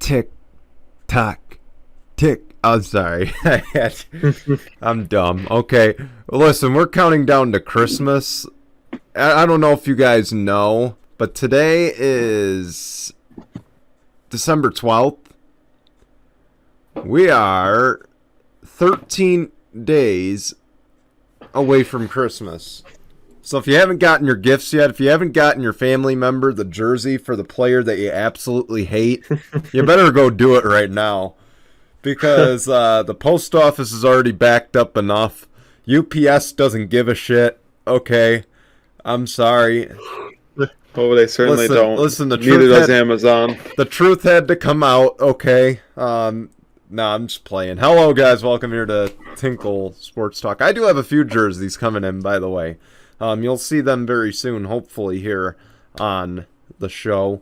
Tick, tock, tick. I'm sorry. I'm dumb. Okay. Well, listen, we're counting down to Christmas. I don't know if you guys know, but today is December 12th. We are 13 days away from Christmas. So if you haven't gotten your gifts yet, if you haven't gotten your family member the jersey for the player that you absolutely hate, you better go do it right now. Because the post office is already backed up enough. UPS doesn't give a shit. Okay. I'm sorry. Oh, they certainly don't. Listen, neither does Amazon. The truth had to come out, okay? Nah, I'm just playing. Hello, guys. Welcome here to Tinkle Sports Talk. I do have a few jerseys coming in, by the way. You'll see them very soon, hopefully, here on the show.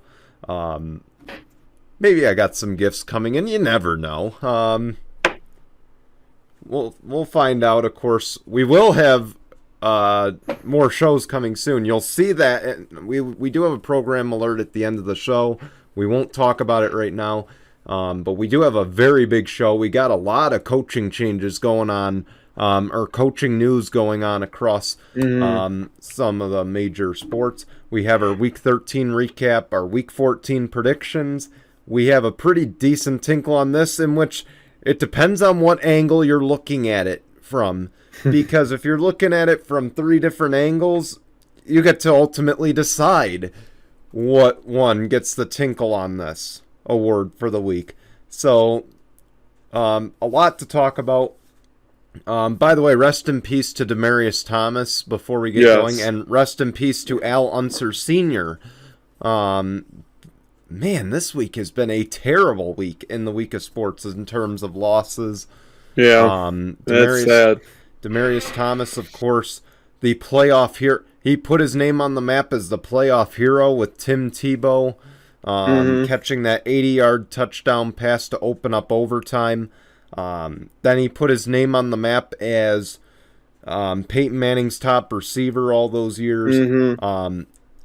Maybe I got some gifts coming in. You never know. We'll find out, of course. We will have more shows coming soon. You'll see that. We do have a program alert at the end of the show. We won't talk about it right now. But we do have a very big show. We got a lot of coaching changes going on, or coaching news going on across some of the major sports. We have our Week 13 recap, our Week 14 predictions. We have a pretty decent tinkle on this, in which it depends on what angle you're looking at it from. Because if you're looking at it from 3 different angles, you get to ultimately decide what one gets the tinkle on this award for the week. So, a lot to talk about. By the way, rest in peace to Demaryius Thomas before we get going, and rest in peace to Al Unser Sr. Man, this week has been a terrible week in the week of sports in terms of losses. Yeah, that's sad. Demaryius Thomas, of course, the playoff hero. He put his name on the map as the playoff hero with Tim Tebow. Catching that 80-yard touchdown pass to open up overtime. Then he put his name on the map as Peyton Manning's top receiver all those years.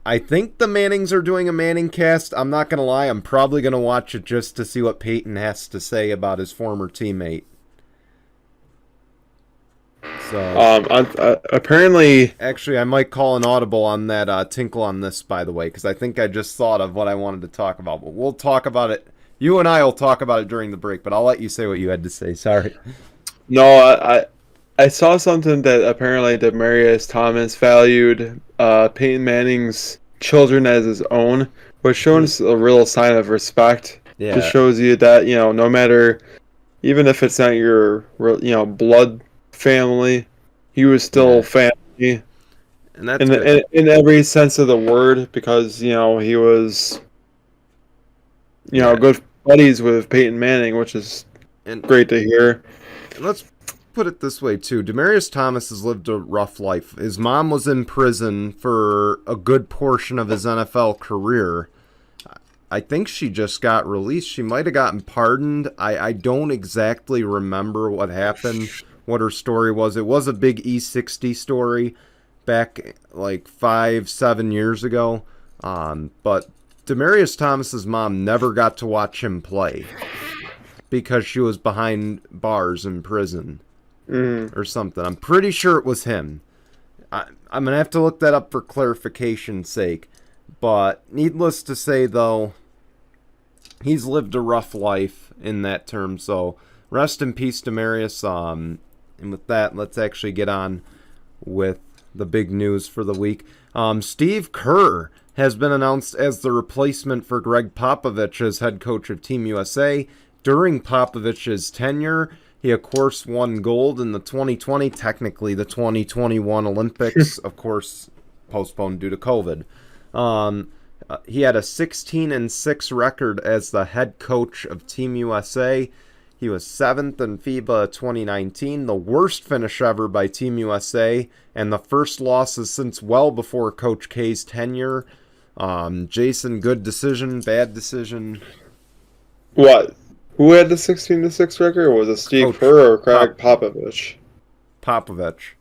I think the Mannings are doing a Manning cast. I'm not going to lie. I'm probably going to watch it just to see what Peyton has to say about his former teammate. So, apparently... Actually, I might call an audible on that tinkle on this, by the way, because I think I just thought of what I wanted to talk about. But we'll talk about it. You and I will talk about it during the break, but I'll let you say what you had to say. Sorry. No, I saw something that apparently Demaryius Thomas valued Peyton Manning's children as his own, which shows a real sign of respect. Yeah. Just shows you that, no matter, even if it's not your, blood family, he was still family, and that's in every sense of the word, because he was good buddies with Peyton Manning, which is great to hear. Let's put it this way too: Demaryius Thomas has lived a rough life. His mom was in prison for a good portion of his NFL career. I think she just got released. She might have gotten pardoned. I don't exactly remember what happened, what her story was. It was a big E60 story back like 5-7 years ago. But Demaryius Thomas's mom never got to watch him play because she was behind bars in prison or something. I'm pretty sure it was him. I'm going to have to look that up for clarification's sake. But needless to say, though, he's lived a rough life in that term. So rest in peace, Demaryius. And with that, let's actually get on with the big news for the week. Steve Kerr has been announced as the replacement for Greg Popovich as head coach of Team USA. During Popovich's tenure, he, of course, won gold in the 2020, technically the 2021 Olympics, of course, postponed due to COVID. He had a 16-6 record as the head coach of Team USA. He was 7th in FIBA 2019, the worst finish ever by Team USA, and the first losses since well before Coach K's tenure. Jason, good decision, bad decision? What? Who had the 16-6 record? Was it Steve Kerr or Greg Popovich? Popovich.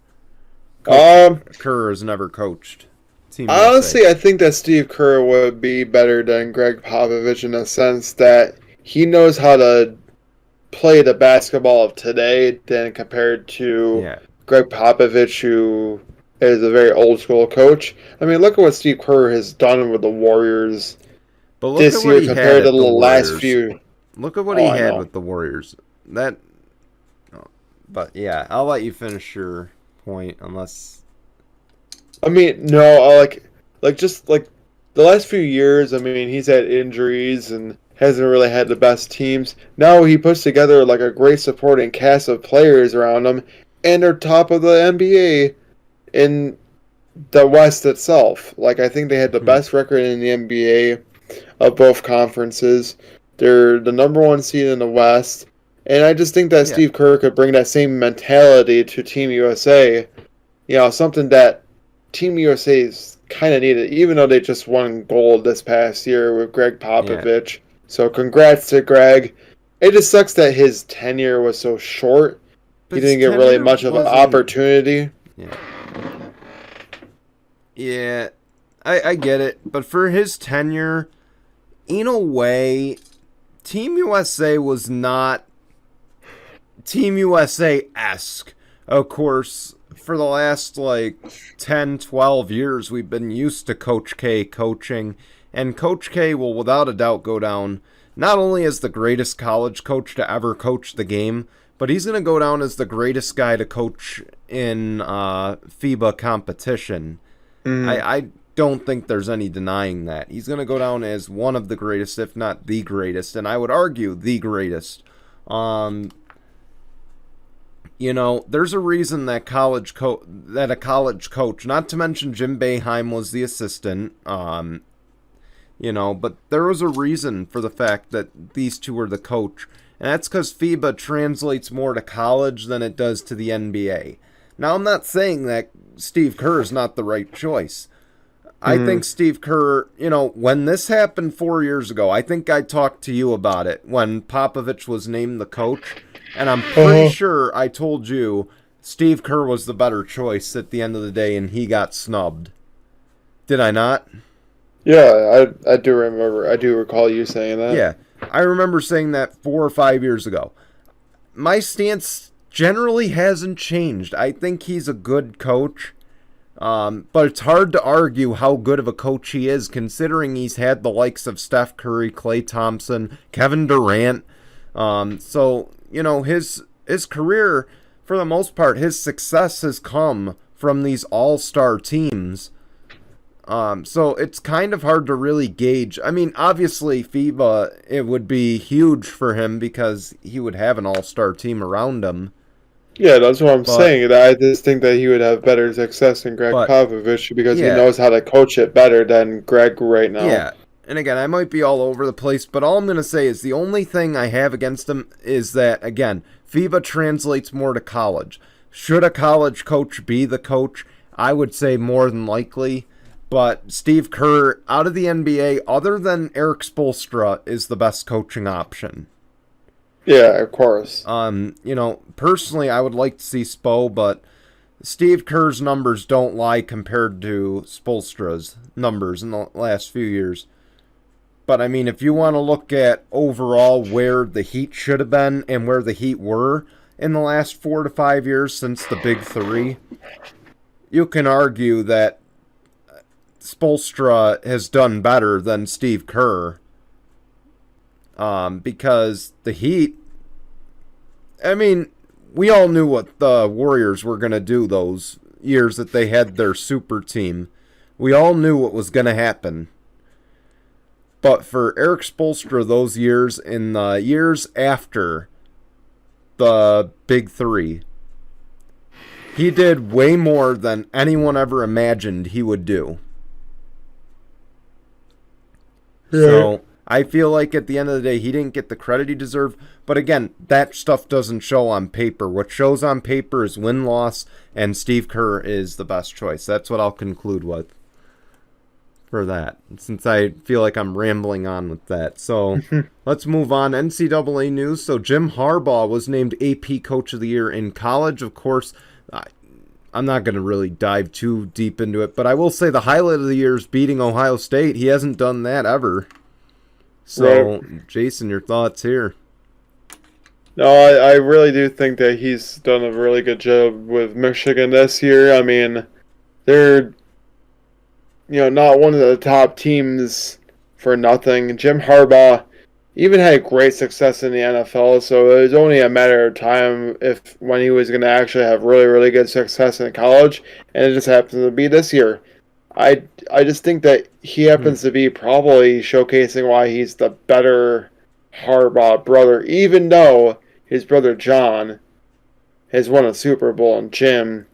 Kerr has never coached Team Honestly, USA. I think that Steve Kerr would be better than Greg Popovich in the sense that he knows how to play the basketball of today than compared to Yeah. Greg Popovich, who is a very old school coach. I mean, look at what Steve Kerr has done with the Warriors But look at this what year he had compared to at the the last Warriors. few. Look at what Oh, he I had know. with the Warriors. That. But yeah, I'll let you finish your point unless. I mean, no, just like the last few years. I mean, he's had injuries and hasn't really had the best teams. Now he puts together like a great supporting cast of players around him, and they're top of the NBA in the West itself. Like I think they had the best record in the NBA of both conferences. They're the number one seed in the West. And I just think that Yeah. Steve Kerr could bring that same mentality to Team USA. You know, something that Team USA's kind of needed, even though they just won gold this past year with Greg Popovich. So congrats to Greg. It just sucks that his tenure was so short. But He his didn't get really tenure much of an wasn't. opportunity. Yeah. Yeah, I get it. But for his tenure, in a way, Team USA was not Team USA-esque. Of course, for the last, 10, 12 years, we've been used to Coach K coaching. And Coach K will without a doubt go down not only as the greatest college coach to ever coach the game, but he's going to go down as the greatest guy to coach in FIBA competition. I don't think there's any denying that. He's going to go down as one of the greatest, if not the greatest, and I would argue the greatest. There's a reason that a college coach, not to mention Jim Boeheim was the assistant, but there was a reason for the fact that these two were the coach, and that's because FIBA translates more to college than it does to the NBA. Now, I'm not saying that Steve Kerr is not the right choice. I think Steve Kerr, when this happened 4 years ago, I think I talked to you about it when Popovich was named the coach, and I'm pretty sure I told you Steve Kerr was the better choice at the end of the day, and he got snubbed. Did I not? Yeah, I do remember. I do recall you saying that. Yeah, I remember saying that 4 or 5 years ago. My stance generally hasn't changed. I think he's a good coach. But it's hard to argue how good of a coach he is, considering he's had the likes of Steph Curry, Klay Thompson, Kevin Durant. His career, for the most part, his success has come from these all-star teams. So it's kind of hard to really gauge. I mean, obviously, FIBA, it would be huge for him because he would have an all-star team around him. Yeah, that's what I'm saying. I just think that he would have better success than Greg Popovich because he knows how to coach it better than Greg right now. Yeah, and again, I might be all over the place, but all I'm going to say is the only thing I have against him is that, again, FIBA translates more to college. Should a college coach be the coach? I would say more than likely. But Steve Kerr, out of the NBA, other than Eric Spoelstra, is the best coaching option. Yeah, of course. Personally, I would like to see Spo, but Steve Kerr's numbers don't lie compared to Spoelstra's numbers in the last few years. But, I mean, if you want to look at overall where the Heat should have been and where the Heat were in the last 4 to 5 years since the Big Three, you can argue that Spoelstra has done better than Steve Kerr. Because the Heat, I mean, we all knew what the Warriors were going to do those years that they had their super team. We all knew what was going to happen. But for Eric Spoelstra, those years, in the years after the Big Three, he did way more than anyone ever imagined he would do. Yeah. So I feel like at the end of the day, he didn't get the credit he deserved. But again, that stuff doesn't show on paper. What shows on paper is win-loss, and Steve Kerr is the best choice. That's what I'll conclude with for that, since I feel like I'm rambling on with that. So let's move on. NCAA news. So Jim Harbaugh was named AP Coach of the Year in college. Of course, I'm not going to really dive too deep into it, but I will say the highlight of the year is beating Ohio State. He hasn't done that ever. So, Right. Jason, your thoughts here? No, I really do think that he's done a really good job with Michigan this year. I mean, they're not one of the top teams for nothing. Jim Harbaugh even had great success in the NFL, so it was only a matter of time if when he was going to actually have really, really good success in college, and it just happens to be this year. I just think that he Mhm. happens to be probably showcasing why he's the better Harbaugh brother, even though his brother John has won a Super Bowl and Jim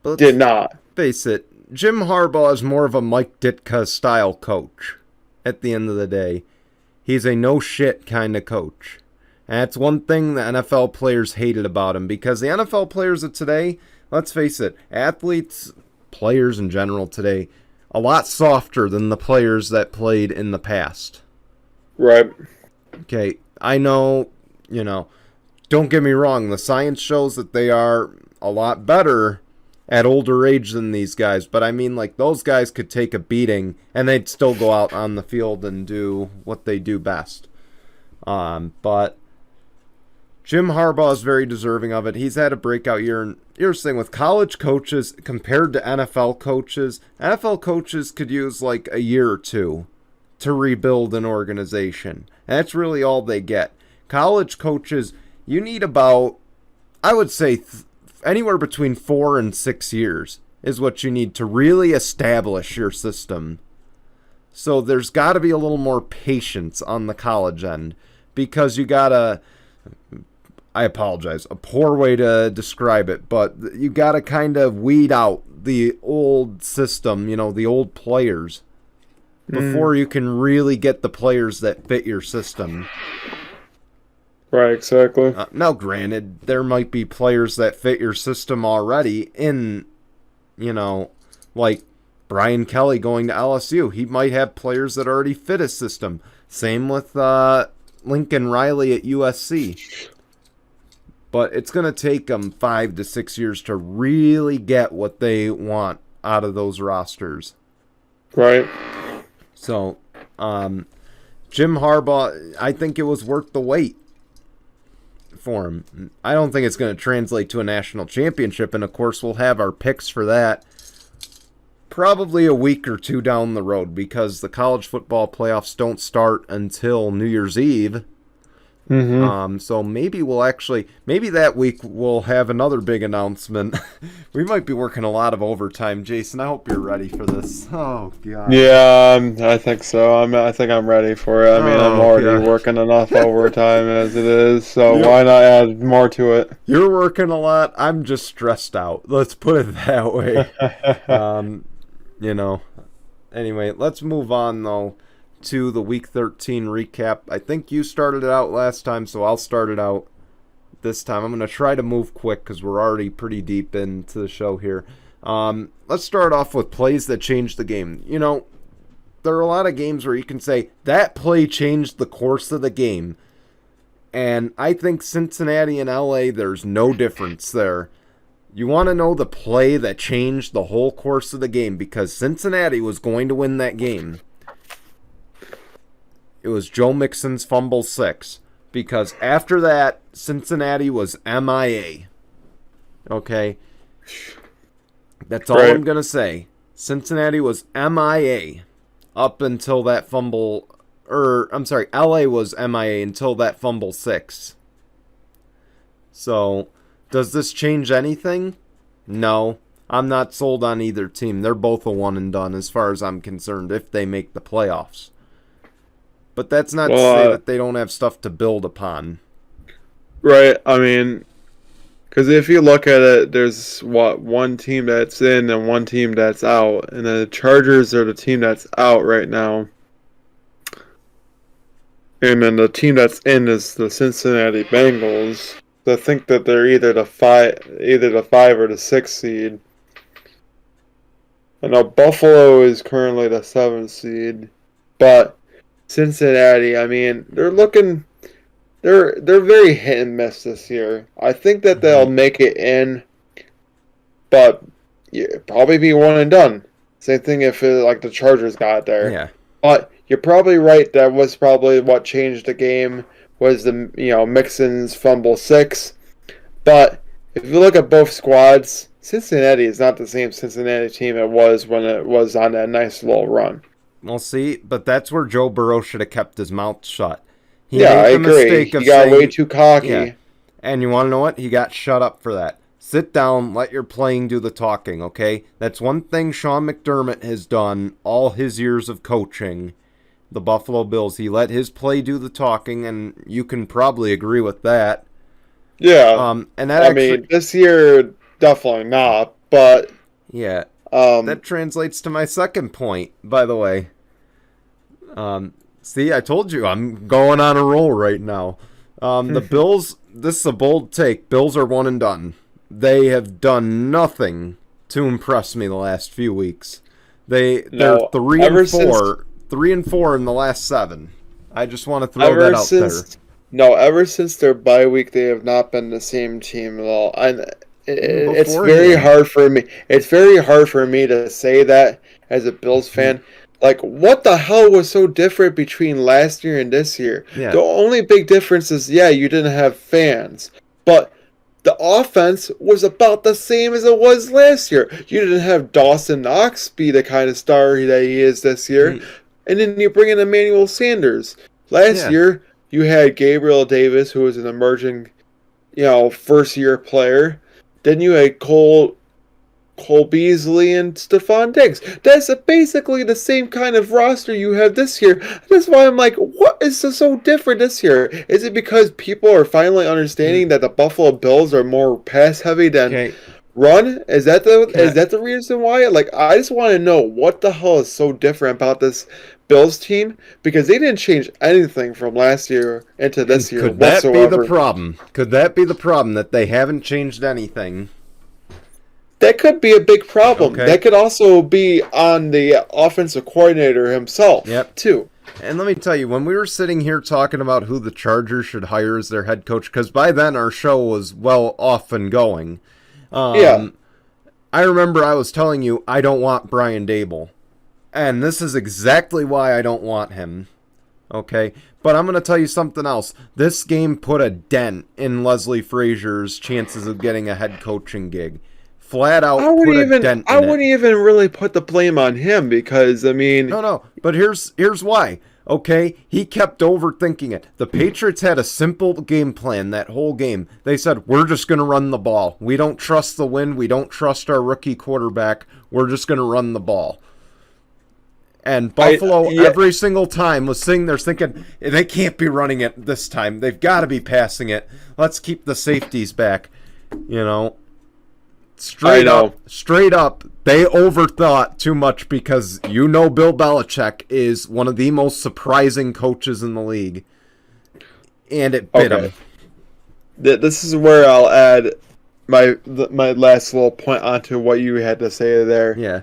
But did let's not. face it, Jim Harbaugh is more of a Mike Ditka style coach at the end of the day. He's a no shit kind of coach. And that's one thing the NFL players hated about him because the NFL players of today, let's face it, athletes, players in general today, a lot softer than the players that played in the past. Right. Okay, I know, don't get me wrong, the science shows that they are a lot better at older age than these guys, but I mean, like, those guys could take a beating and they'd still go out on the field and do what they do best. But Jim Harbaugh is very deserving of it. He's had a breakout year. And here's the thing with college coaches compared to NFL coaches could use like a year or two to rebuild an organization. And that's really all they get. College coaches, you need about, I would say, anywhere between 4 and 6 years is what you need to really establish your system. So there's got to be a little more patience on the college end because you got to, I apologize, a poor way to describe it, but you got to kind of weed out the old system, the old players, before you can really get the players that fit your system. Right, exactly. Now, granted, there might be players that fit your system already in, like Brian Kelly going to LSU. He might have players that already fit his system. Same with Lincoln Riley at USC. But it's going to take them 5 to 6 years to really get what they want out of those rosters. Right. So, Jim Harbaugh, I think it was worth the wait for him. I don't think it's going to translate to a national championship, and of course we'll have our picks for that probably a week or two down the road because the college football playoffs don't start until New Year's Eve. So maybe maybe that week we'll have another big announcement. We might be working a lot of overtime, Jason. I hope you're ready for this. Oh god. Yeah, I think so. I think I'm ready for it. I mean, I'm already working enough overtime as it is, so why not add more to it? You're working a lot. I'm just stressed out. Let's put it that way. Anyway, let's move on though to the Week 13 recap. I think you started it out last time, so I'll start it out this time. I'm going to try to move quick because we're already pretty deep into the show here. Let's start off with plays that changed the game. There are a lot of games where you can say, that play changed the course of the game. And I think Cincinnati and LA, there's no difference there. You want to know the play that changed the whole course of the game because Cincinnati was going to win that game. It was Joe Mixon's fumble 6. Because after that, Cincinnati was MIA. Okay? That's all I'm going to say. Cincinnati was MIA up until that fumble. LA was MIA until that fumble 6. So, does this change anything? No. I'm not sold on either team. They're both a one and done as far as I'm concerned if they make the playoffs. But that's not to say that they don't have stuff to build upon. Right. I mean, because if you look at it, there's one team that's in and one team that's out, and the Chargers are the team that's out right now. And then the team that's in is the Cincinnati Bengals. I think that they're either the 5 or the 6 seed. I know Buffalo is currently the 7 seed, but Cincinnati, I mean, they're very hit and miss this year. I think that they'll make it in, but probably be one and done. Same thing if like the Chargers got there. Yeah. But you're probably right. That was probably what changed the game was the Mixon's fumble 6. But if you look at both squads, Cincinnati is not the same Cincinnati team it was when it was on that nice little run. We'll see, but that's where Joe Burrow should have kept his mouth shut. I agree. He got way too cocky. Yeah. And you want to know what? He got shut up for that. Sit down, let your playing do the talking, okay? That's one thing Sean McDermott has done all his years of coaching the Buffalo Bills. He let his play do the talking, and you can probably agree with that. Yeah. And that this year, definitely not, but... Yeah. That translates to my second point, by the way. See, I told you, I'm going on a roll right now. The Bills, this is a bold take. Bills are one and done. They have done nothing to impress me the last few weeks. They're 3-4. 3-4 in the last 7. I just want to throw that out there. No, ever since their bye week, they have not been the same team at all. And it's very hard for me. It's very hard for me to say that as a Bills fan. Like, what the hell was so different between last year and this year? Yeah. The only big difference is, you didn't have fans. But the offense was about the same as it was last year. You didn't have Dawson Knox be the kind of star that he is this year. And then you bring in Emmanuel Sanders. Last year, you had Gabriel Davis, who was an emerging, first-year player. Then you had Cole Beasley and Stephon Diggs. That's basically the same kind of roster you have this year. That's why I'm like, what is so different this year? Is it because people are finally understanding that the Buffalo Bills are more pass-heavy than run? Is that the reason why? Like, I just want to know what the hell is so different about this Bills team, because they didn't change anything from last year into this year whatsoever. Could that be the problem? Could that be the problem, that they haven't changed anything? That could be a big problem. Okay. That could also be on the offensive coordinator himself, too. And let me tell you, when we were sitting here talking about who the Chargers should hire as their head coach, because by then our show was well off and going, I remember I was telling you I don't want Brian Daboll. And this is exactly why I don't want him. Okay? But I'm going to tell you something else. This game put a dent in Leslie Frazier's chances of getting a head coaching gig. Flat out put a dent in it. I wouldn't even really put the blame on him because, I mean... No. But here's why. Okay? He kept overthinking it. The Patriots had a simple game plan that whole game. They said, we're just going to run the ball. We don't trust the wind. We don't trust our rookie quarterback. We're just going to run the ball. And Buffalo, every single time, was sitting there thinking, they can't be running it this time. They've got to be passing it. Let's keep the safeties back. Straight up, they overthought too much because Bill Belichick is one of the most surprising coaches in the league. And it bit him. This is where I'll add my last little point onto what you had to say there. Yeah.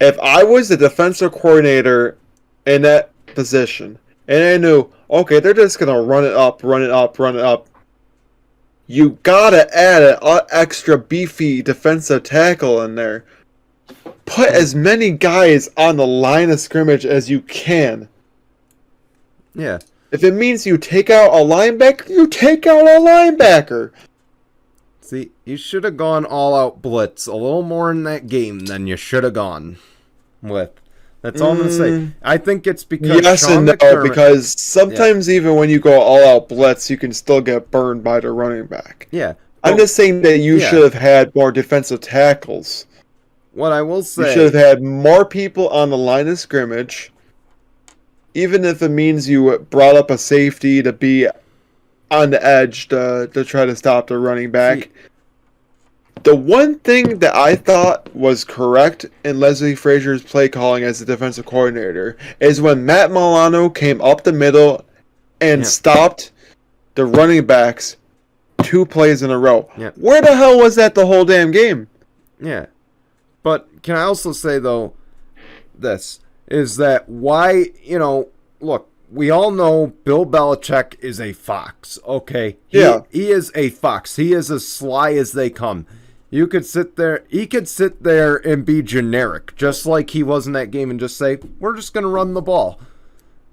If I was the defensive coordinator in that position, and I knew, okay, they're just going to run it up, you got to add an extra beefy defensive tackle in there. Put as many guys on the line of scrimmage as you can. Yeah. If it means you take out a linebacker, you take out a linebacker. See, you should have gone all-out blitz a little more in that game than you should have gone with. That's all I'm going to say. I think it's because Sean McDermott, because sometimes even when you go all-out blitz, you can still get burned by the running back. Yeah. I'm just saying that you should have had more defensive tackles. What I will say... You should have had more people on the line of scrimmage, even if it means you brought up a safety to be on the edge to try to stop the running back. The one thing that I thought was correct in Leslie Frazier's play calling as the defensive coordinator is when Matt Milano came up the middle and stopped the running backs 2 plays in a row. Yeah. Where the hell was that the whole damn game? Yeah. But can I also say, though, this is that why, look, we all know Bill Belichick is a fox, okay? He is a fox. He is as sly as they come. He could sit there and be generic, just like he was in that game, and just say, we're just going to run the ball.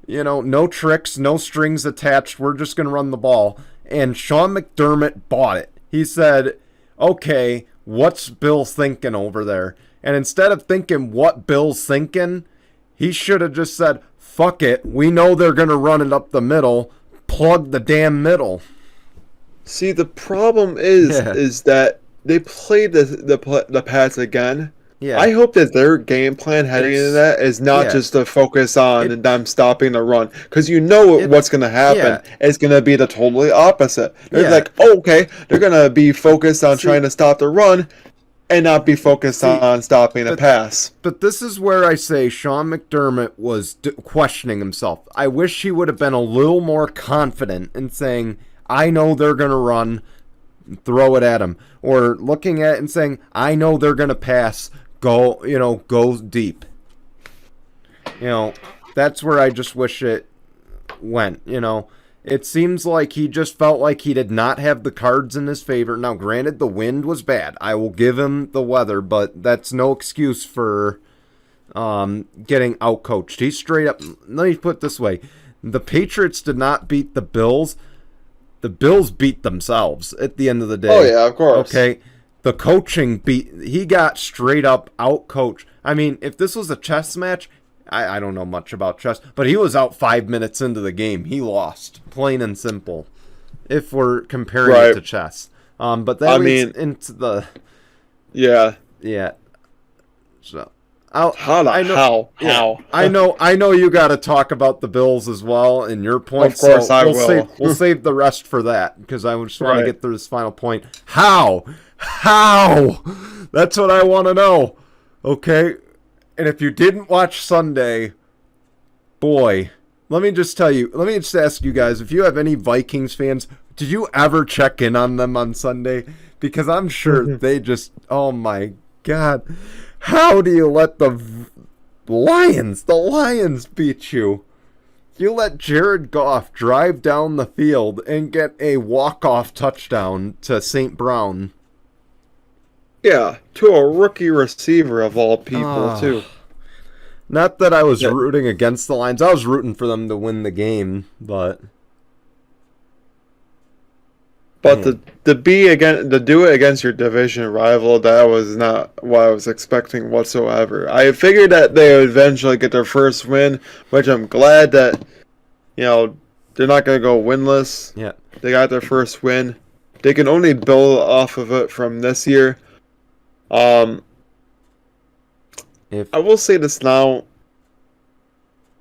No tricks, no strings attached. We're just going to run the ball. And Sean McDermott bought it. He said, okay, what's Bill thinking over there? And instead of thinking what Bill's thinking, he should have just said, fuck it. We know they're going to run it up the middle. Plug the damn middle. See, the problem is that they played the Pats again. Yeah. I hope that their game plan heading into that is not just to focus on them stopping the run. Because what's going to happen. Yeah. It's going to be the totally opposite. They're like, okay, they're going to be focused on trying to stop the run and not be focused on stopping the pass. But this is where I say Sean McDermott was questioning himself. I wish he would have been a little more confident in saying, I know they're going to run, throw it at him. Or looking at it and saying, I know they're going to pass, go deep. That's where I just wish it went. It seems like he just felt like he did not have the cards in his favor. Now, granted, the wind was bad. I will give him the weather, but that's no excuse for getting outcoached. He's straight up. Let me put it this way. The Patriots did not beat the Bills. The Bills beat themselves at the end of the day. Oh, yeah, of course. Okay? The coaching he got straight up outcoached. I mean, if this was a chess match, I don't know much about chess, but he was out 5 minutes into the game. He lost, plain and simple, if we're comparing it to chess. But that leads into the... Yeah. Yeah. So... How? I know you got to talk about the Bills as well in your point. Of course, I will. We'll save the rest for that because I just want to get through this final point. How? That's what I want to know. Okay, and if you didn't watch Sunday, boy, let me just tell you. Let me just ask you guys: if you have any Vikings fans, did you ever check in on them on Sunday? Because I'm sure they just. Oh my God. How do you let the Lions beat you? You let Jared Goff drive down the field and get a walk-off touchdown to St. Brown. Yeah, to a rookie receiver of all people, too. Not that I was rooting against the Lions. I was rooting for them to win the game, but... But to do it against your division rival, that was not what I was expecting whatsoever. I figured that they would eventually get their first win, which I'm glad that, they're not going to go winless. Yeah. They got their first win. They can only build off of it from this year. I will say this now.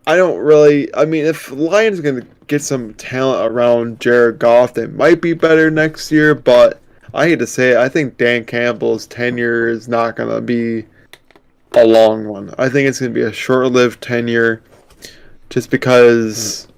If Lions are going to get some talent around Jared Goff, they might be better next year, but I hate to say it, I think Dan Campbell's tenure is not going to be a long one. I think it's going to be a short-lived tenure just because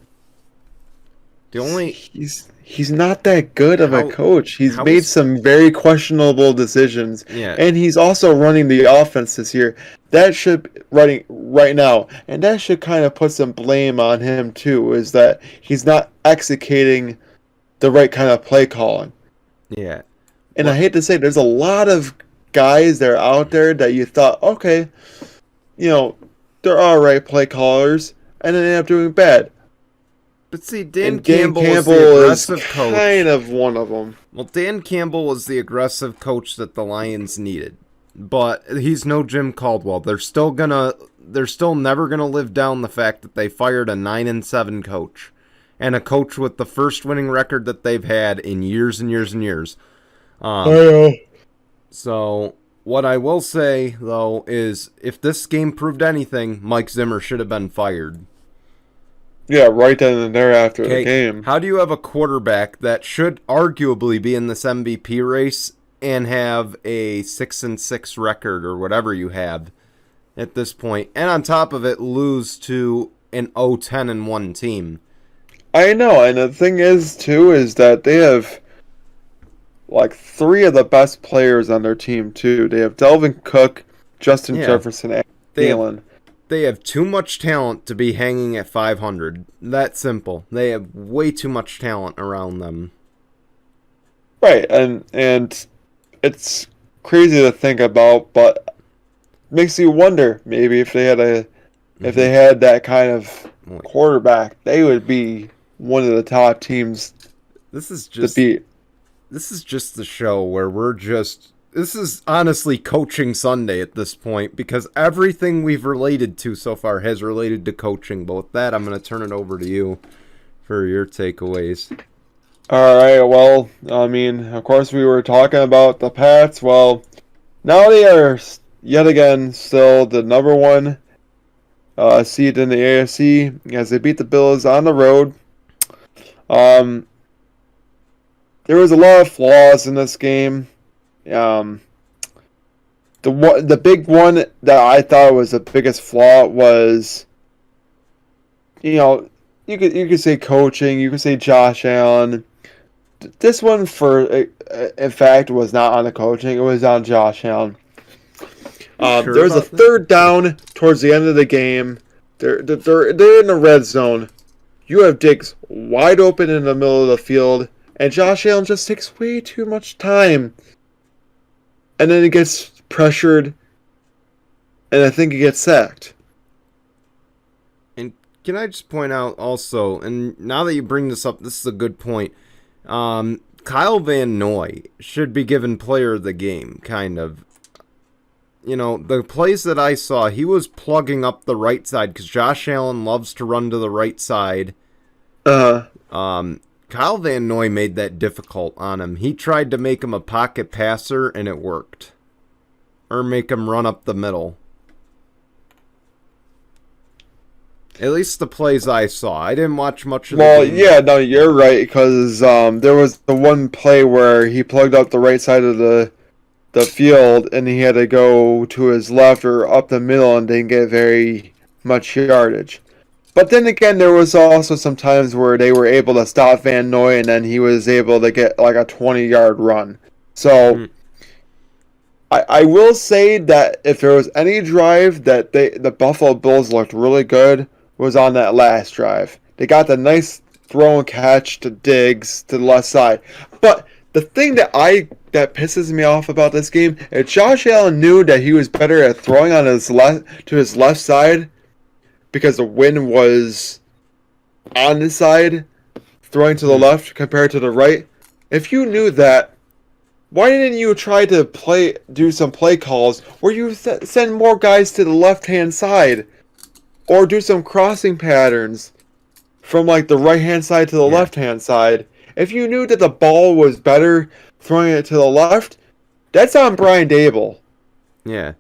he's not that good of a coach. He's made some very questionable decisions, and he's also running the offense this year. That should running right now, and that should kind of put some blame on him too. Is that he's not executing the right kind of play calling? Yeah, and I hate to say, there's a lot of guys that are out there that you thought, okay, they're all right play callers, and then they end up doing bad. But see, Dan Campbell was the aggressive coach. Kind of one of them. Well, Dan Campbell was the aggressive coach that the Lions needed. But he's no Jim Caldwell. They're still never gonna live down the fact that they fired a 9-7 coach, and a coach with the first winning record that they've had in years and years and years. So what I will say though is, if this game proved anything, Mike Zimmer should have been fired. Yeah, right then and there after the game. How do you have a quarterback that should arguably be in this MVP race and have a 6-6 record or whatever you have at this point, and on top of it lose to an 0-10-1 team? I know, and the thing is too is that they have like three of the best players on their team too. They have Delvin Cook, Justin Jefferson, and Thielen. They have too much talent to be hanging at 500. That simple. They have way too much talent around them. Right, and it's crazy to think about, but makes you wonder maybe if they had that kind of quarterback, they would be one of the top teams This is to just beat. this is just the show where this is honestly coaching Sunday at this point because everything we've related to so far has related to coaching. But with that, I'm going to turn it over to you for your takeaways. All right, well, I mean, of course, we were talking about the Pats. Well, now they are yet again still the number one seed in the AFC as they beat the Bills on the road. There was a lot of flaws in this game. The big one that I thought was the biggest flaw was, you could say coaching, you could say Josh Allen. This one, in fact, was not on the coaching. It was on Josh Allen. Sure there was a about that? third down towards the end of the game. They're in the red zone. You have Diggs wide open in the middle of the field, and Josh Allen just takes way too much time. And then he gets pressured, and I think he gets sacked. And can I just point out also, and now that you bring this up, this is a good point. Kyle Van Noy should be given player of the game, kind of. The plays that I saw, he was plugging up the right side because Josh Allen loves to run to the right side. Kyle Van Noy made that difficult on him. He tried to make him a pocket passer, and it worked. Or make him run up the middle. At least the plays I saw. I didn't watch much of the game. Well, yeah, no, you're right, because there was the one play where he plugged up the right side of the field, and he had to go to his left or up the middle and didn't get very much yardage. But then again, there was also some times where they were able to stop Van Noy, and then he was able to get like a 20-yard run. So I will say that if there was any drive that the Buffalo Bills looked really good was on that last drive. They got the nice throw and catch to Diggs to the left side. But the thing that pisses me off about this game is Josh Allen knew that he was better at throwing on his left side because the wind was on his side, throwing to the left compared to the right. If you knew that, why didn't you try to do some play calls where you send more guys to the left-hand side, or do some crossing patterns from like the right-hand side to the left-hand side? If you knew that the ball was better throwing it to the left, that's on Brian Dable. Yeah.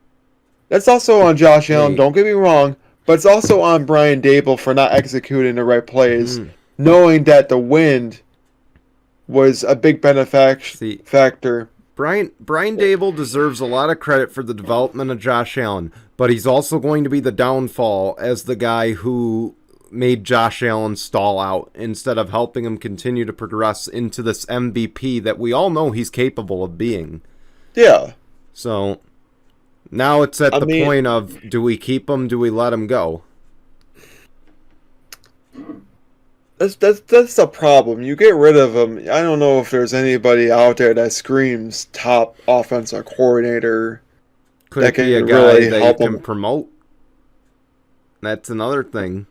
That's also on Josh Allen, don't get me wrong, but it's also on Brian Dable for not executing the right plays, knowing that the wind was a big factor. Brian Dable deserves a lot of credit for the development of Josh Allen, but he's also going to be the downfall as the guy who made Josh Allen stall out instead of helping him continue to progress into this MVP that we all know he's capable of being. Yeah. So now it's at the point of, do we keep him? Do we let him go? That's the problem. You get rid of him. I don't know if there's anybody out there that screams top offensive coordinator. Could it be a guy really that you can promote? That's another thing.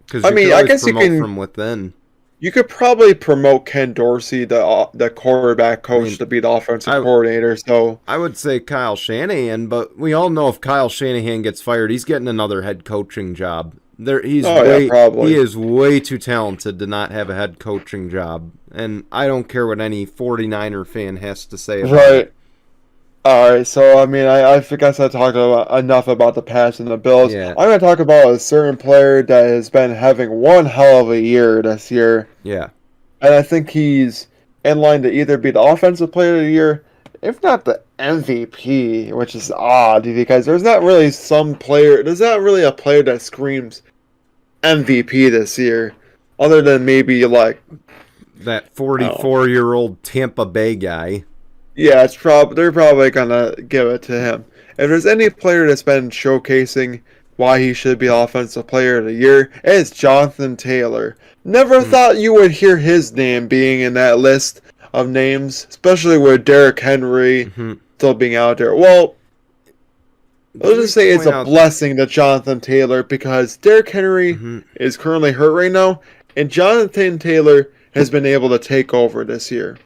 Because I guess you can from within. You could probably promote Ken Dorsey, the quarterback coach, to be the offensive coordinator. So I would say Kyle Shanahan, but we all know if Kyle Shanahan gets fired, he's getting another head coaching job. He is way too talented to not have a head coaching job, and I don't care what any 49er fan has to say about it. All right, so I guess I talked enough about the Pats and the Bills. Yeah. I'm going to talk about a certain player that has been having one hell of a year this year. Yeah. And I think he's in line to either be the offensive player of the year, if not the MVP, which is odd because there's not really a player that screams MVP this year, other than maybe like that 44-year-old Tampa Bay guy. Yeah, they're probably gonna give it to him. If there's any player that's been showcasing why he should be Offensive Player of the Year, it's Jonathan Taylor. Never thought you would hear his name being in that list of names, especially with Derrick Henry still being out there. Well, let's just say it's a blessing to Jonathan Taylor because Derrick Henry is currently hurt right now, and Jonathan Taylor has been able to take over this year.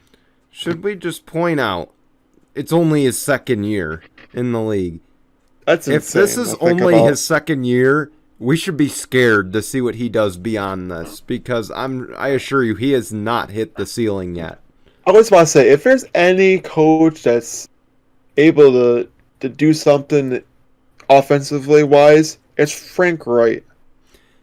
Should we just point out it's only his second year in the league? That's insane. If this is only his second year, we should be scared to see what he does beyond this because I assure you he has not hit the ceiling yet. I was about to say, if there's any coach that's able to do something offensively wise, it's Frank Reich.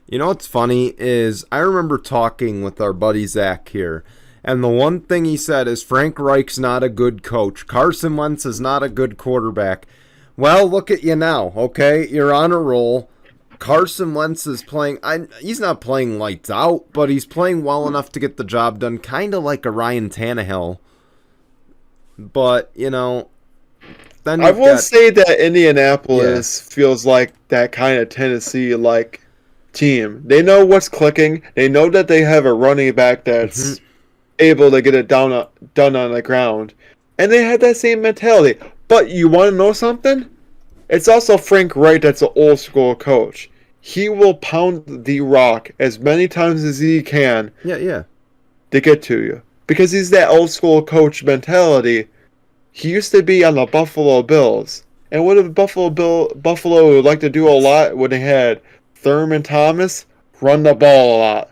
You know what's funny is I remember talking with our buddy Zach here, and the one thing he said is Frank Reich's not a good coach. Carson Wentz is not a good quarterback. Well, look at you now, okay? You're on a roll. Carson Wentz is playing, he's not playing lights out, but he's playing well enough to get the job done, kind of like a Ryan Tannehill. But, you know, then I will say that Indianapolis feels like that kind of Tennessee-like team. They know what's clicking. They know that they have a running back that's able to get it done on the ground. And they had that same mentality. But you want to know something? It's also Frank Reich that's an old-school coach. He will pound the rock as many times as he can to get to you. Because he's that old-school coach mentality. He used to be on the Buffalo Bills. And what did Buffalo would like to do a lot when they had Thurman Thomas? Run the ball a lot.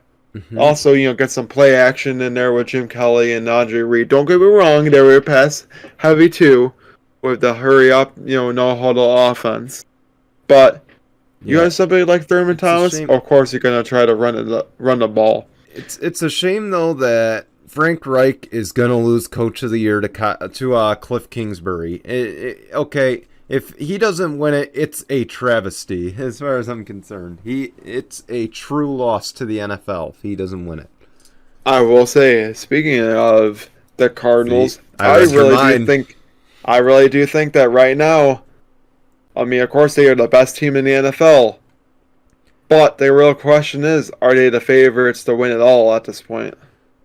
Also, get some play action in there with Jim Kelly and Andre Reed. Don't get me wrong, they were pass heavy too. With the hurry up, no huddle offense. But you have somebody like Thurman Thomas, of course you're gonna try to run the ball. It's a shame though that Frank Reich is gonna lose Coach of the Year to Cliff Kingsbury. Okay, if he doesn't win it, it's a travesty as far as I'm concerned. It's a true loss to the NFL if he doesn't win it. I will say, speaking of the Cardinals, I really do think that right now, of course they are the best team in the NFL. But the real question is, are they the favorites to win it all at this point?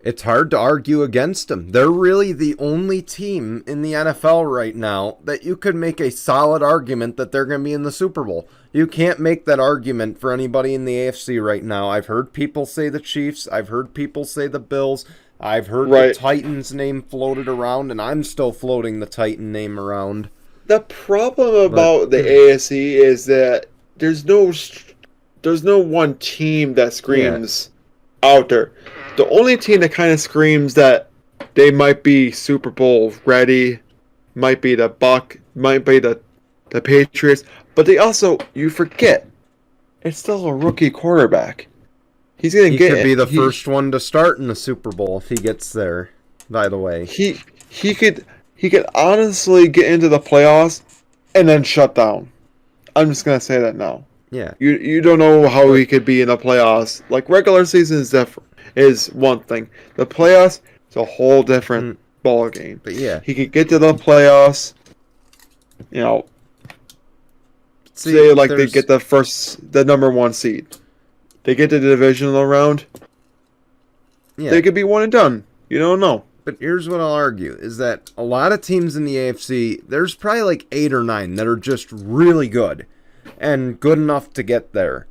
It's hard to argue against them. They're really the only team in the NFL right now that you could make a solid argument that they're going to be in the Super Bowl. You can't make that argument for anybody in the AFC right now. I've heard people say the Chiefs. I've heard people say the Bills. I've heard the Titans name floated around, and I'm still floating the Titan name around. The problem about the AFC is that there's no one team that screams out there. The only team that kind of screams that they might be Super Bowl ready might be the might be the Patriots, but they also, you forget, it's still a rookie quarterback. He could be the first one to start in the Super Bowl if he gets there, by the way. He could honestly get into the playoffs and then shut down. I'm just going to say that now. Yeah. You don't know how he could be in the playoffs. Like, regular season is one thing. The playoffs is a whole different ball game. But yeah. He could get to the playoffs, say like they get the number one seed. They get to the divisional round. Yeah. They could be one and done. You don't know. But here's what I'll argue, is that a lot of teams in the AFC, there's probably like 8 or 9 that are just really good and good enough to get there.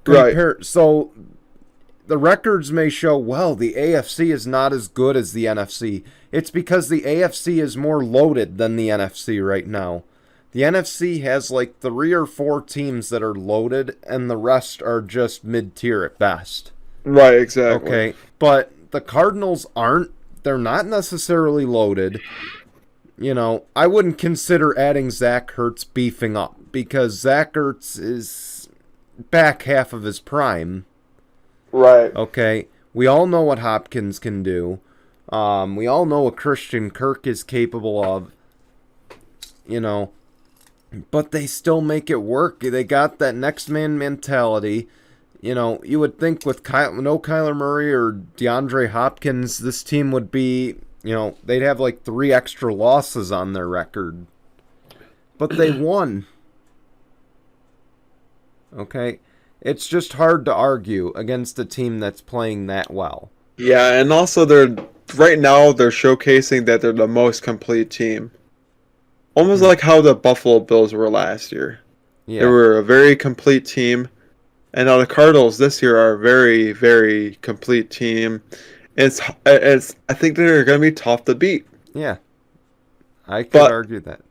Right. So the records may show, well, the AFC is not as good as the NFC. It's because the AFC is more loaded than the NFC right now. The NFC has like 3 or 4 teams that are loaded, and the rest are just mid-tier at best. Right, exactly. Okay, but the Cardinals aren't. They're not necessarily loaded. I wouldn't consider adding Zach Ertz beefing up, because Zach Ertz is back half of his prime. Right. Okay, we all know what Hopkins can do. We all know what Christian Kirk is capable of. But they still make it work. They got that next man mentality. You would think with no Kyler Murray or DeAndre Hopkins, this team would be, they'd have like 3 extra losses on their record. But they won. Okay? It's just hard to argue against a team that's playing that well. Yeah, and also right now they're showcasing that they're the most complete team. Almost like how the Buffalo Bills were last year. Yeah. They were a very complete team. And now the Cardinals this year are a very, very complete team. It's I think they're going to be tough to beat. Yeah. I could But argue that.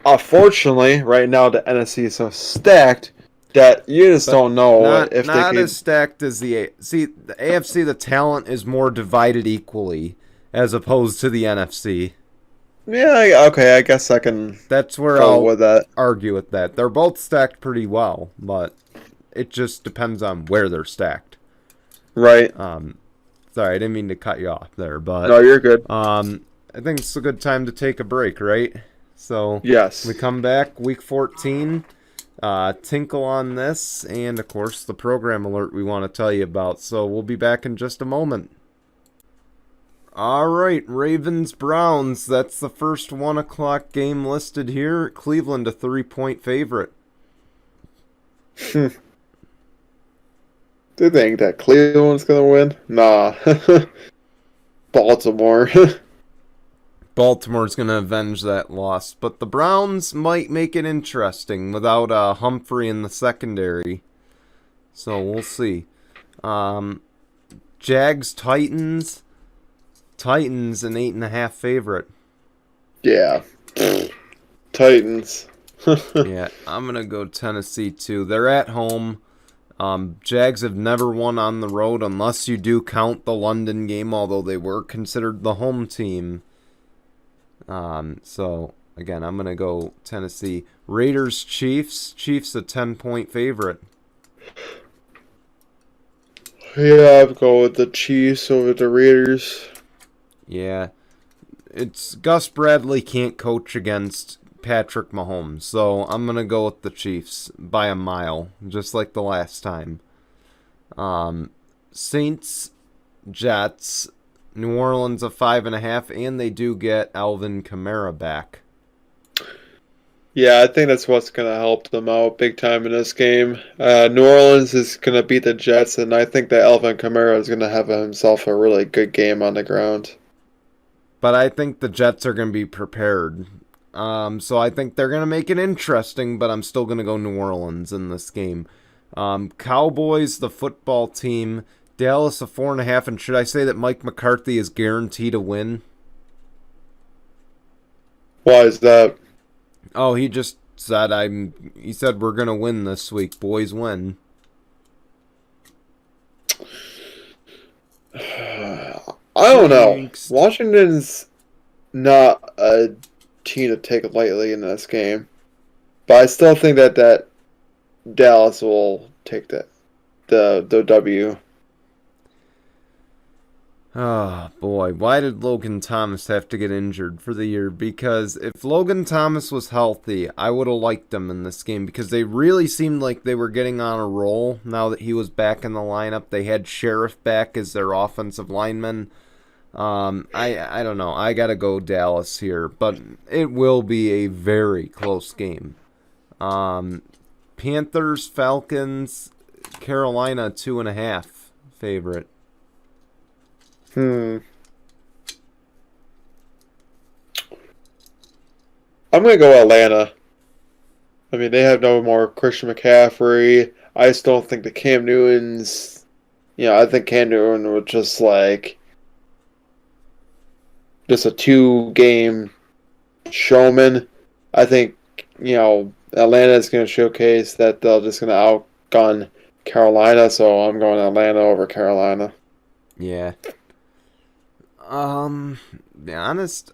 unfortunately, right now the NFC is so stacked that you just But don't know not if not they as could. stacked as the AFC. The talent is more divided equally as opposed to the NFC. Yeah, okay, I guess I can That's where go I'll with that. argue with that. They're both stacked pretty well, but it just depends on where they're stacked. Right. Sorry, I didn't mean to cut you off there, but No, you're good. I think it's a good time to take a break, right? So Yes. we come back week 14. Tinkle on this, and of course the program alert we want to tell you about. So we'll be back in just a moment. All right, Ravens Browns. That's the first 1 o'clock game listed here. Cleveland a 3-point favorite. Do you think that Cleveland's gonna win? Nah. Baltimore. Baltimore's going to avenge that loss, but the Browns might make it interesting without Humphrey in the secondary. So we'll see. Jags Titans. Titans an 8.5 favorite. Yeah. Titans. Yeah, I'm gonna go Tennessee too. They're at home. Jags have never won on the road unless you do count the London game, although they were considered the home team. So again, I'm gonna go Tennessee. Raiders Chiefs. Chiefs a 10-point favorite. Yeah, I'd go with the Chiefs over the Raiders. Yeah, it's Gus Bradley can't coach against Patrick Mahomes, so I'm gonna go with the Chiefs by a mile, just like the last time. Saints, Jets, New Orleans a 5.5, and they do get Alvin Kamara back. Yeah, I think that's what's going to help them out big time in this game. New Orleans is going to beat the Jets, and I think that Alvin Kamara is going to have himself a really good game on the ground. But I think the Jets are going to be prepared. So I think they're going to make it interesting, but I'm still going to go New Orleans in this game. Cowboys, the football team, Dallas a 4.5, and should I say that Mike McCarthy is guaranteed a win? Why is that? Oh, he just said he said we're going to win this week. Boys win. I don't know. Washington's not a team to take lightly in this game. But I still think that Dallas will take the W. Oh, boy. Why did Logan Thomas have to get injured for the year? Because if Logan Thomas was healthy, I would have liked him in this game because they really seemed like they were getting on a roll now that he was back in the lineup. They had Sheriff back as their offensive lineman. I don't know. I got to go Dallas here, but it will be a very close game. Panthers, Falcons, Carolina 2.5 favorite. I'm going to go Atlanta. I mean, they have no more Christian McCaffrey. I just don't think the Cam Newton's... I think Cam Newton was just like... just a 2-game showman. I think, Atlanta is going to showcase that they're just going to outgun Carolina, so I'm going Atlanta over Carolina. Yeah. To be honest,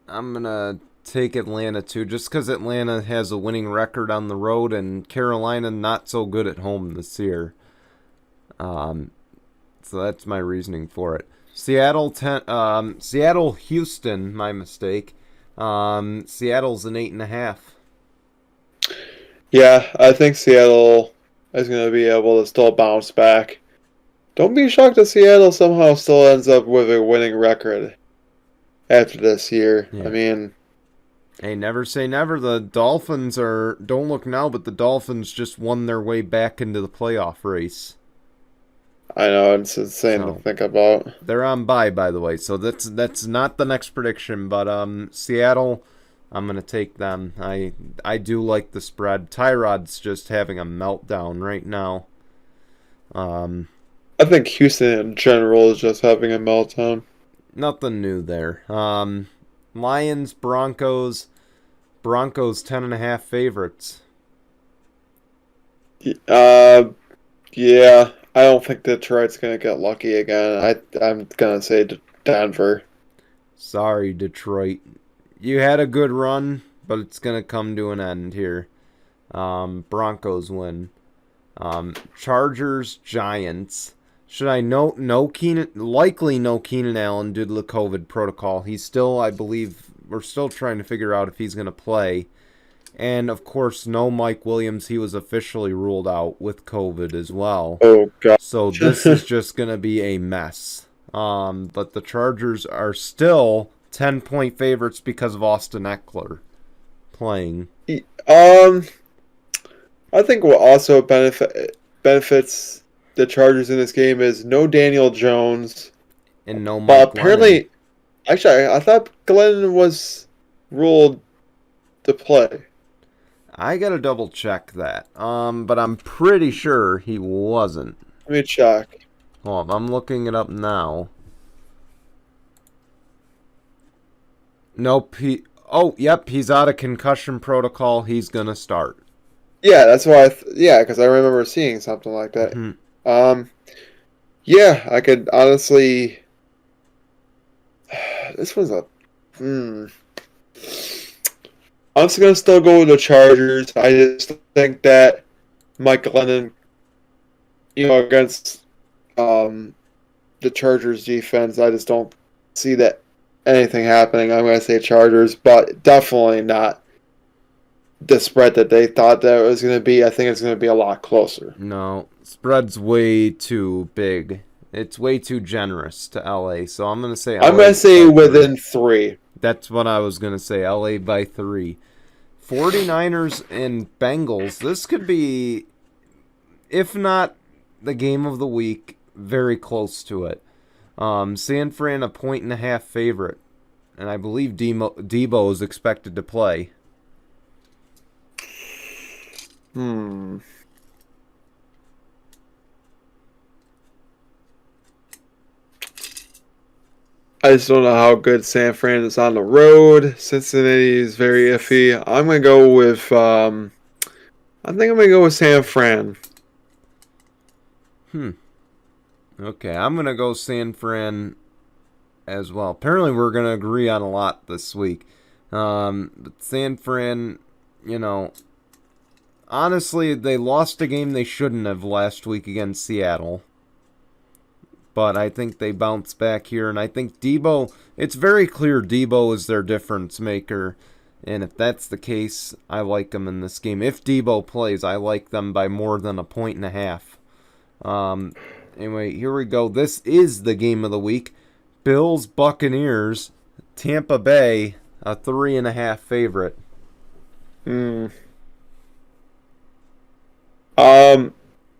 I'm going to take Atlanta too, just because Atlanta has a winning record on the road and Carolina not so good at home this year. So that's my reasoning for it. Seattle, Houston, my mistake. Seattle's an 8.5. Yeah, I think Seattle is going to be able to still bounce back. Don't be shocked that Seattle somehow still ends up with a winning record after this year. Yeah. I mean... Hey, never say never. The Dolphins don't look now, but the Dolphins just won their way back into the playoff race. I know, it's insane to think about. They're on bye, by the way, so that's not the next prediction, but Seattle I'm going to take them. I do like the spread. Tyrod's just having a meltdown right now. I think Houston in general is just having a meltdown. Nothing new there. Lions, Broncos. Broncos 10.5 favorites. Yeah, I don't think Detroit's gonna get lucky again. I'm gonna say Denver. Sorry, Detroit. You had a good run, but it's going to come to an end here. Broncos win. Chargers, Giants. Should I note likely no Keenan Allen due to the COVID protocol. He's still, I believe, we're still trying to figure out if he's going to play. And, of course, no Mike Williams. He was officially ruled out with COVID as well. Oh, God. So this is just going to be a mess. But the Chargers are still 10-point favorites because of Austin Eckler playing. I think what also benefits the Chargers in this game is no Daniel Jones. And no Mike But apparently, actually, I thought Glennon was ruled to play. I gotta double check that. But I'm pretty sure he wasn't. Let me check. Hold on, I'm looking it up now. Nope. Yep, he's out of concussion protocol. He's gonna start. Yeah, that's why. Because I remember seeing something like that. Mm-hmm. Yeah, I could honestly. This one's a. I'm just gonna still go with the Chargers. I just think that Mike Glennon, against the Chargers defense, I just don't see that anything happening. I'm gonna say Chargers, but definitely not the spread that they thought that it was gonna be. I think it's gonna be a lot closer. No, spread's way too big. It's way too generous to LA. So I'm gonna say. I'm gonna say within 3. That's what I was gonna say. LA by 3. 49ers and Bengals. This could be, if not the game of the week, very close to it. San Fran a 1.5 favorite, and I believe Debo is expected to play. I just don't know how good San Fran is on the road. Cincinnati is very iffy. I'm gonna go with. I think I'm gonna go with San Fran. Okay, I'm gonna go San Fran as well. Apparently, we're gonna agree on a lot this week. But San Fran, honestly, they lost a game they shouldn't have last week against Seattle. But I think they bounce back here, and I think Debo, it's very clear Debo is their difference maker. And if that's the case, I like them in this game. If Debo plays, I like them by more than 1.5. Anyway, here we go. This is the game of the week. Bills, Buccaneers, Tampa Bay, a 3.5 favorite. I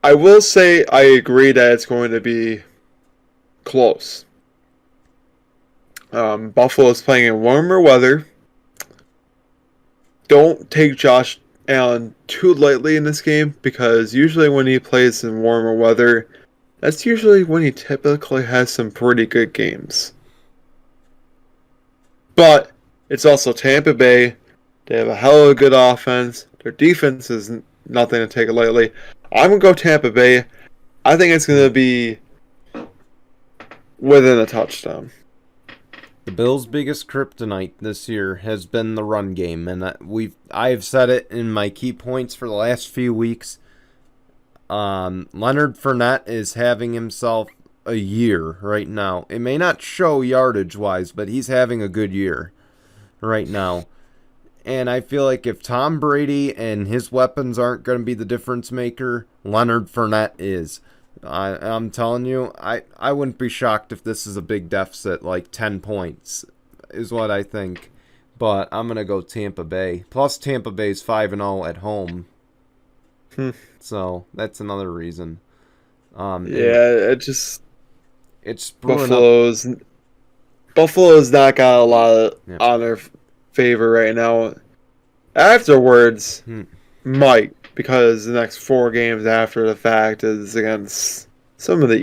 will say I agree that it's going to be close. Buffalo is playing in warmer weather. Don't take Josh Allen too lightly in this game, because usually when he plays in warmer weather, that's usually when he typically has some pretty good games. But it's also Tampa Bay. They have a hell of a good offense. Their defense is nothing to take lightly. I'm going to go Tampa Bay. I think it's going to be within a touchdown. The Bills' biggest kryptonite this year has been the run game, and I've said it in my key points for the last few weeks. Leonard Fournette is having himself a year right now. It may not show yardage-wise, but he's having a good year right now. And I feel like if Tom Brady and his weapons aren't going to be the difference maker, Leonard Fournette is. I'm telling you, I wouldn't be shocked if this is a big deficit, like 10 points is what I think. But I'm going to go Tampa Bay. Plus, Tampa Bay's 5-0 at home. So, that's another reason. It's Buffalo's not got a lot on their favor right now. Afterwards, might, because the next 4 games after the fact is against some of the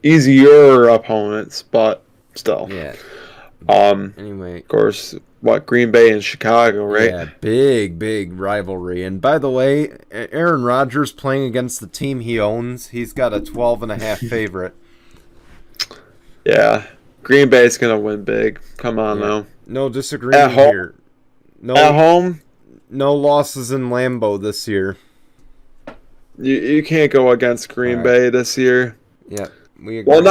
easier opponents, but still. Yeah. Anyway, of course, Green Bay and Chicago, right? Yeah, big rivalry. And by the way, Aaron Rodgers playing against the team he owns, he's got a 12.5 favorite. Yeah, Green Bay's gonna win big. Come on now. No disagreement here. No, at home, no losses in Lambeau this year. You can't go against Green Bay this year. Yeah, we agree. Well,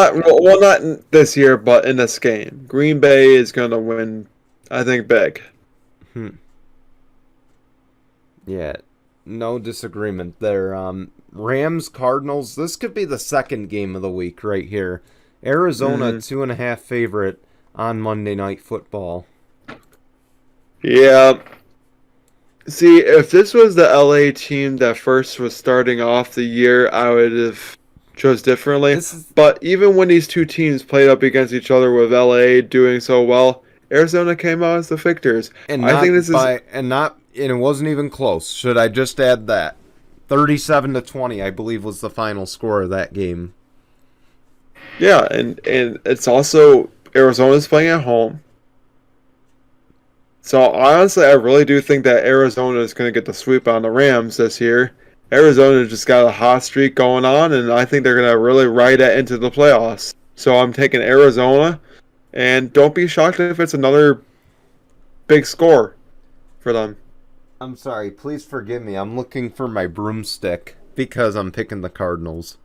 not this year, but in this game, Green Bay is gonna win. I think big. Yeah, no disagreement there. Rams Cardinals. This could be the second game of the week right here. Arizona 2.5 favorite on Monday Night Football. Yeah. See, if this was the LA team that first was starting off the year, I would have chose differently. But even when these two teams played up against each other with LA doing so well, Arizona came out as the victors. And I think this and it wasn't even close. Should I just add that? 37-20, I believe, was the final score of that game. Yeah, and it's also Arizona's playing at home. So honestly, I really do think that Arizona is going to get the sweep on the Rams this year. Arizona just got a hot streak going on, and I think they're going to really ride it into the playoffs. So I'm taking Arizona, and don't be shocked if it's another big score for them. I'm sorry, please forgive me. I'm looking for my broomstick because I'm picking the Cardinals.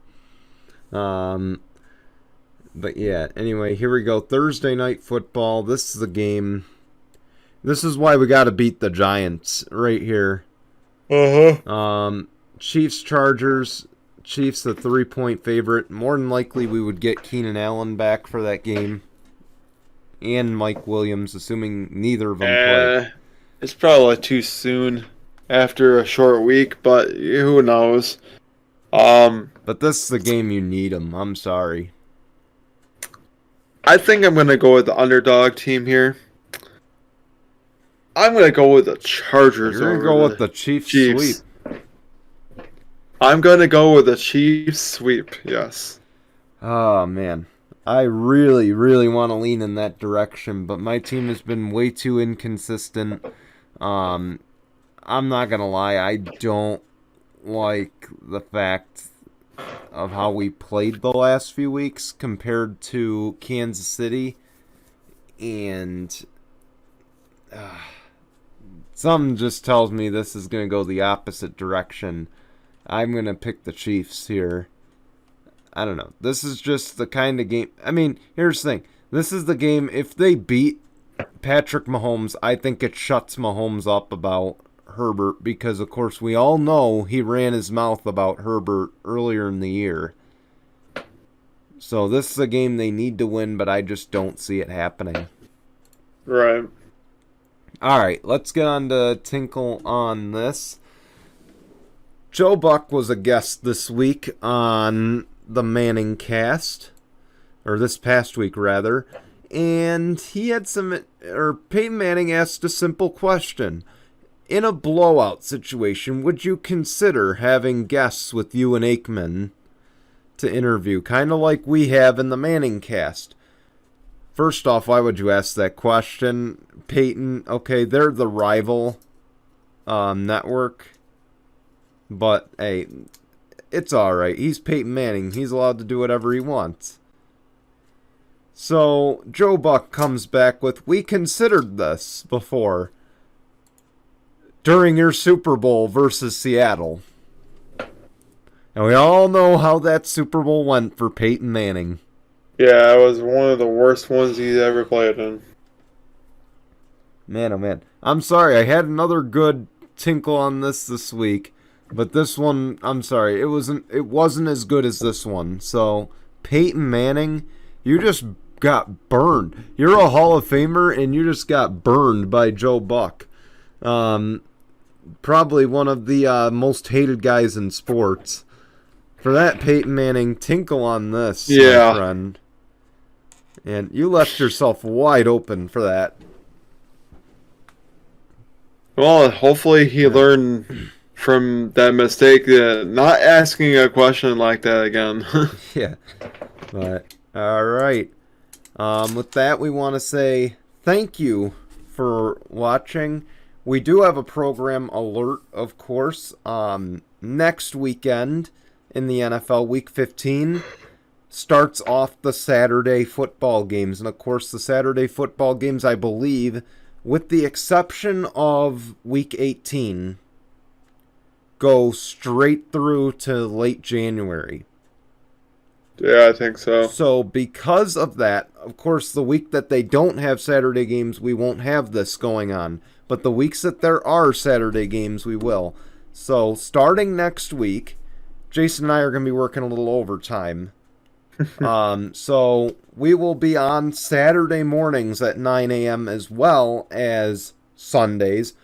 But yeah, anyway, here we go. Thursday Night Football. This is the game. This is why we got to beat the Giants right here. Chiefs Chargers. Chiefs a 3-point favorite. More than likely we would get Keenan Allen back for that game. And Mike Williams, assuming neither of them play. It's probably too soon after a short week, but who knows. But this is the game you need them. I'm sorry. I think I'm going to go with the underdog team here. I'm going to go with the Chargers. You're going to go with the Chiefs sweep. I'm going to go with the Chiefs sweep, yes. Oh, man. I really, really want to lean in that direction, but my team has been way too inconsistent. I'm not going to lie. I don't like the fact of how we played the last few weeks compared to Kansas City. And something just tells me this is going to go the opposite direction. I'm going to pick the Chiefs here. I don't know. This is just the kind of game. I mean, here's the thing. This is the game. If they beat Patrick Mahomes, I think it shuts Mahomes up about Herbert because, of course, we all know he ran his mouth about Herbert earlier in the year. So this is a game they need to win, but I just don't see it happening. Right. All right, let's get on to Tinkle on this. Joe Buck was a guest this week on the Manning cast, or this past week rather, and he had Peyton Manning asked a simple question. In a blowout situation, would you consider having guests with you and Aikman to interview, kind of like we have in the Manning cast? First off, why would you ask that question? Peyton, okay, they're the rival network, but hey, it's alright. He's Peyton Manning. He's allowed to do whatever he wants. So, Joe Buck comes back with, we considered this before during your Super Bowl versus Seattle. And we all know how that Super Bowl went for Peyton Manning. Yeah, it was one of the worst ones he's ever played in. Man, oh man. I'm sorry, I had another good tinkle on this week. But this one, I'm sorry, it wasn't as good as this one. So, Peyton Manning, you just got burned. You're a Hall of Famer, and you just got burned by Joe Buck. Probably one of the most hated guys in sports. For that, Peyton Manning, tinkle on this, my friend. And you left yourself wide open for that. Well, hopefully he learned from that mistake, not asking a question like that again. Yeah. But all right. With that, we want to say thank you for watching. We do have a program alert, of course. Next weekend in the NFL, Week 15 starts off the Saturday football games, and of course, the Saturday football games, I believe, with the exception of Week 18, go straight through to late January. Yeah, I think so. So because of that, of course, the week that they don't have Saturday games, we won't have this going on. But the weeks that there are Saturday games, we will. So starting next week, Jason and I are going to be working a little overtime. So we will be on Saturday mornings at 9 a.m. as well as Sundays.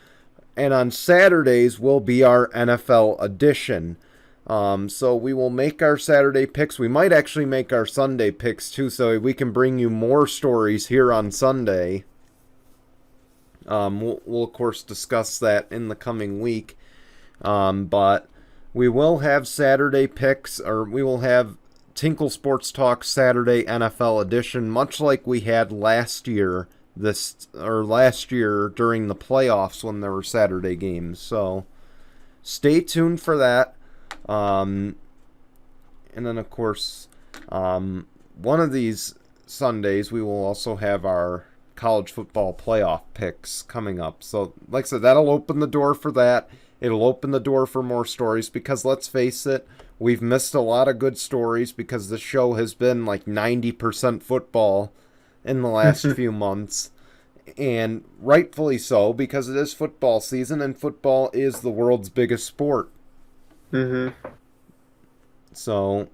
And on Saturdays will be our NFL edition. So we will make our Saturday picks. We might actually make our Sunday picks too, so we can bring you more stories here on Sunday. We'll of course discuss that in the coming week. But we will have Saturday picks, or we will have Tinkle Sports Talk Saturday NFL edition, much like we had last year. Last year during the playoffs when there were Saturday games. So stay tuned for that. And then, of course, one of these Sundays, we will also have our college football playoff picks coming up. So, like I said, that'll open the door for that. It'll open the door for more stories because, let's face it, we've missed a lot of good stories because the show has been like 90% football in the last few months. And rightfully so, because it is football season and football is the world's biggest sport. So,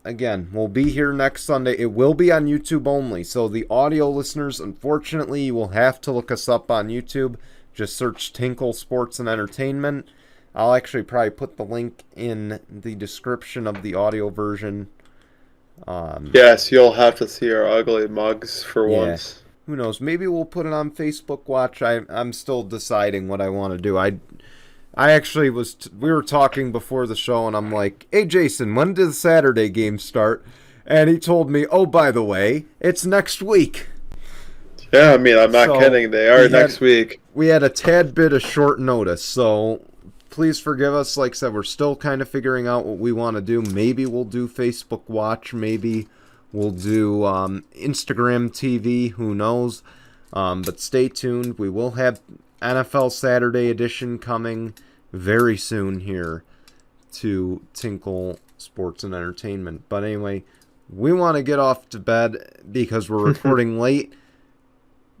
again, we'll be here next Sunday. It will be on YouTube only. So the audio listeners, unfortunately, you will have to look us up on YouTube. Just search Tinkle Sports and Entertainment. I'll actually probably put the link in the description of the audio version. Yes, you'll have to see our ugly mugs for once. Who knows? Maybe we'll put it on Facebook Watch. I'm still deciding what I want to do. I actually we were talking before the show, and I'm like, hey, Jason, when did the Saturday game start? And he told me, oh, by the way, it's next week. Yeah, I mean, I'm not kidding. They are next week. We had a tad bit of short notice, so please forgive us. Like I said, we're still kind of figuring out what we want to do. Maybe we'll do Facebook Watch. Maybe we'll do Instagram TV. Who knows? But stay tuned. We will have NFL Saturday edition coming very soon here to Tinkle Sports and Entertainment. But anyway, we want to get off to bed because we're recording late.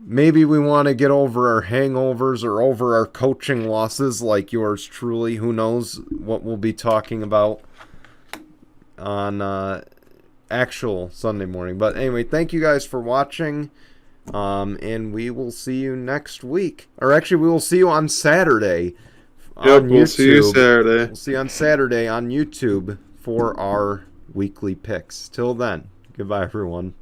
Maybe we want to get over our hangovers or over our coaching losses like yours truly. Who knows what we'll be talking about on actual Sunday morning. But anyway, thank you guys for watching. And we will see you next week. Or actually, we will see you on Saturday on YouTube. We'll see you Saturday. We'll see you on Saturday on YouTube for our weekly picks. Till then, goodbye, everyone.